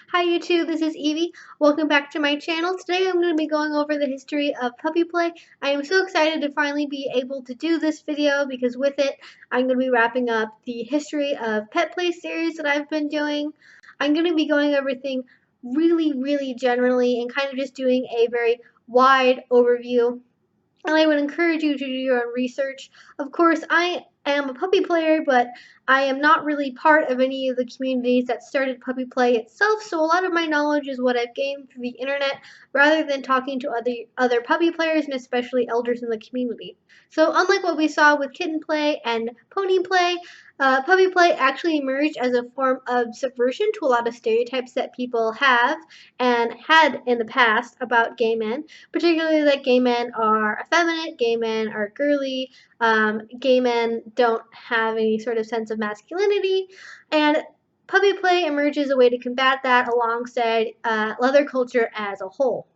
Hi YouTube, this is Evie. Welcome back to my channel. Today I'm going to be going over the history of puppy play. I am so excited to finally be able to do this video because with it I'm going to be wrapping up the history of Petplay series that I've been doing. I'm going to be going over everything really generally and kind of just doing a very wide overview, and I would encourage you to do your own research. Of course, I am a puppy player, but I am not really part of any of the communities that started puppy play itself, so a lot of my knowledge is what I've gained through the internet rather than talking to other puppy players and especially elders in the community. So unlike what we saw with kitten play and pony play, puppy play actually emerged as a form of subversion to a lot of stereotypes that people have and had in the past about gay men, particularly that gay men are effeminate, gay men are girly, gay men don't have any sort of sense of masculinity, and puppy play emerges as a way to combat that alongside leather culture as a whole.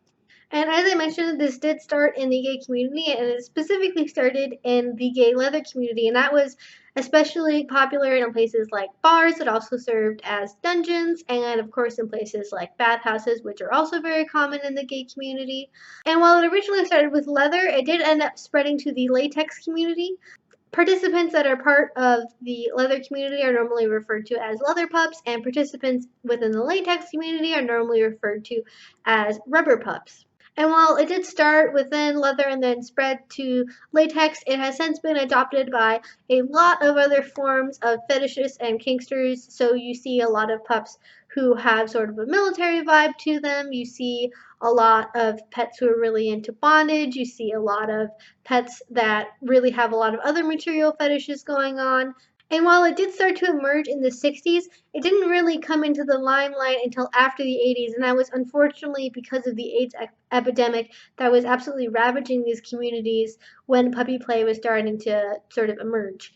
And as I mentioned, this did start in the gay community, and it specifically started in the gay leather community, and that was especially popular in places like bars. It also served as dungeons, and of course in places like bathhouses, which are also very common in the gay community. And while it originally started with leather, it did end up spreading to the latex community. Participants that are part of the leather community are normally referred to as leather pups, and participants within the latex community are normally referred to as rubber pups. And while it did start within leather and then spread to latex, it has since been adopted by a lot of other forms of fetishists and kinksters. So you see a lot of pups who have sort of a military vibe to them. You see a lot of pets who are really into bondage. You see a lot of pets that really have a lot of other material fetishes going on. And while it did start to emerge in the 60s, it didn't really come into the limelight until after the 80s, and that was unfortunately because of the AIDS epidemic that was absolutely ravaging these communities when puppy play was starting to sort of emerge.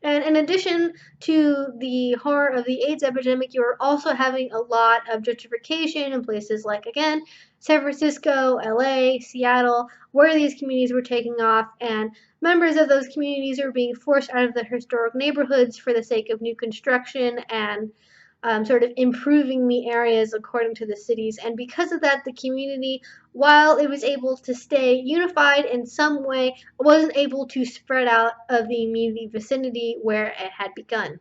And in addition to the horror of the AIDS epidemic, you are also having a lot of gentrification in places like, again, San Francisco, LA, Seattle, where these communities were taking off, and members of those communities are being forced out of their historic neighborhoods for the sake of new construction and sort of improving the areas according to the cities. And because of that, the community, while it was able to stay unified in some way, wasn't able to spread out of the immediate vicinity where it had begun.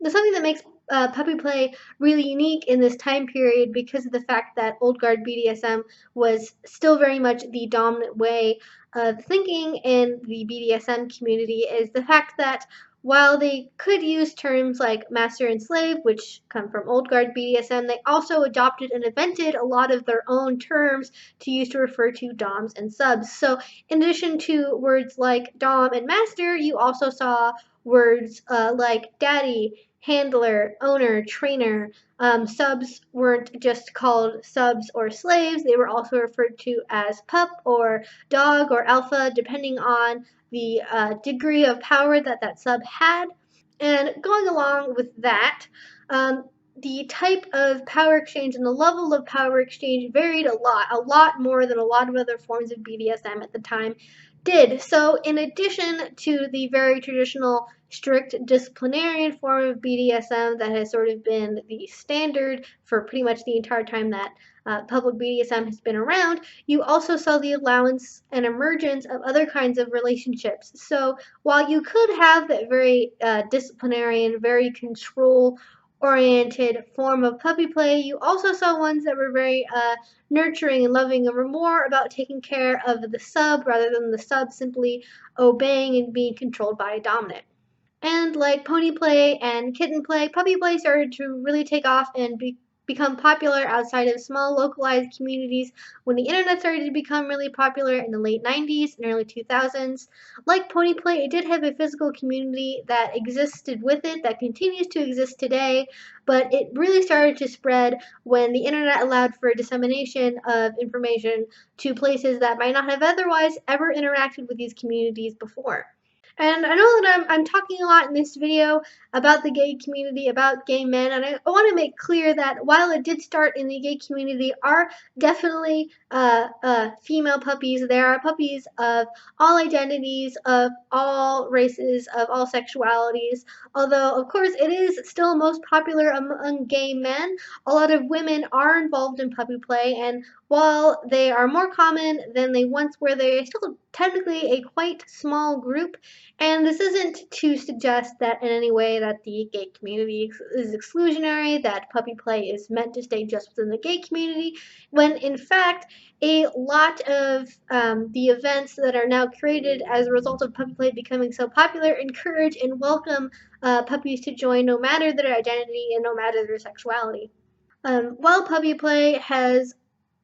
There's something that makes puppy play really unique in this time period because of the fact that old guard BDSM was still very much the dominant way of thinking in the BDSM community, is the fact that while they could use terms like master and slave, which come from old guard BDSM, they also adopted and invented a lot of their own terms to use to refer to doms and subs. So in addition to words like dom and master, you also saw words like daddy, handler, owner, trainer. Subs weren't just called subs or slaves, they were also referred to as pup or dog or alpha, depending on the degree of power that that sub had. And going along with that, the type of power exchange and the level of power exchange varied a lot more than a lot of other forms of BDSM at the time did. So in addition to the very traditional strict disciplinarian form of BDSM that has sort of been the standard for pretty much the entire time that public BDSM has been around, you also saw the allowance and emergence of other kinds of relationships. So while you could have that very disciplinarian, very control oriented form of puppy play, you also saw ones that were very nurturing and loving and were more about taking care of the sub rather than the sub simply obeying and being controlled by a dominant. And like pony play and kitten play, puppy play started to really take off and become popular outside of small localized communities when the internet started to become really popular in the late 90s and early 2000s. Like pony play, it did have a physical community that existed with it that continues to exist today, but it really started to spread when the internet allowed for dissemination of information to places that might not have otherwise ever interacted with these communities before. And I know that I'm talking a lot in this video about the gay community, about gay men, and I want to make clear that while it did start in the gay community, are definitely female puppies. There are puppies of all identities, of all races, of all sexualities. Although, of course, it is still most popular among gay men, a lot of women are involved in puppy play, and while they are more common than they once were, they are still technically a quite small group. And this isn't to suggest that in any way that the gay community is exclusionary, that puppy play is meant to stay just within the gay community, when in fact a lot of the events that are now created as a result of puppy play becoming so popular encourage and welcome puppies to join no matter their identity and no matter their sexuality. While puppy play has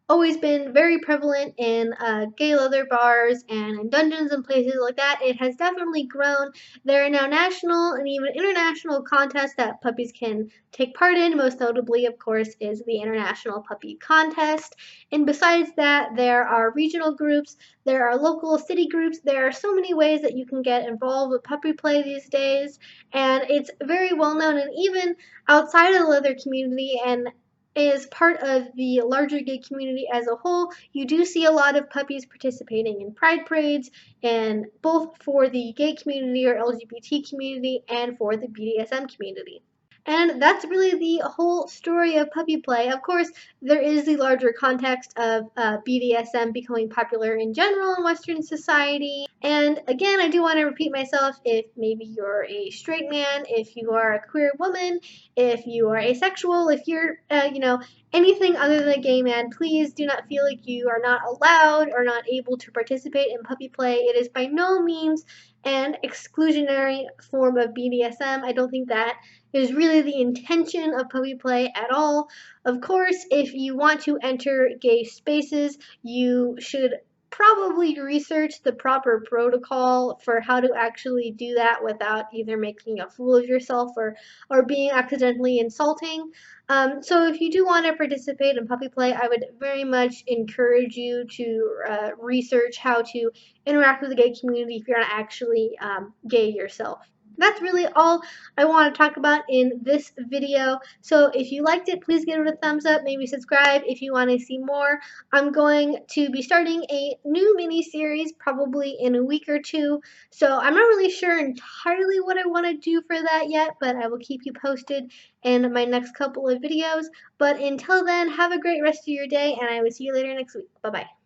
always been very prevalent in gay leather bars and in dungeons and places like that. It has definitely grown. There are now national and even international contests that puppies can take part in. Most notably, of course, is the International Puppy Contest. And besides that, there are regional groups, there are local city groups. There are so many ways that you can get involved with puppy play these days. And it's very well known. And even outside of the leather community and is part of the larger gay community as a whole, you do see a lot of puppies participating in pride parades, and both for the gay community or LGBT community and for the BDSM community. And that's really the whole story of puppy play. Of course, there is the larger context of BDSM becoming popular in general in Western society. And again, I do want to repeat myself, if maybe you're a straight man, if you are a queer woman, if you are asexual, if you're, anything other than a gay man, please do not feel like you are not allowed or not able to participate in puppy play. It is by no means an exclusionary form of BDSM. I don't think that is really the intention of puppy play at all. Of course, if you want to enter gay spaces, you should probably research the proper protocol for how to actually do that without either making a fool of yourself or being accidentally insulting. So if you do want to participate in puppy play, I would very much encourage you to research how to interact with the gay community if you're not actually gay yourself. That's really all I want to talk about in this video. So if you liked it, please give it a thumbs up, maybe subscribe if you want to see more. I'm going to be starting a new mini series probably in a week or two. So I'm not really sure entirely what I want to do for that yet, but I will keep you posted in my next couple of videos. But until then, have a great rest of your day, and I will see you later next week. Bye-bye.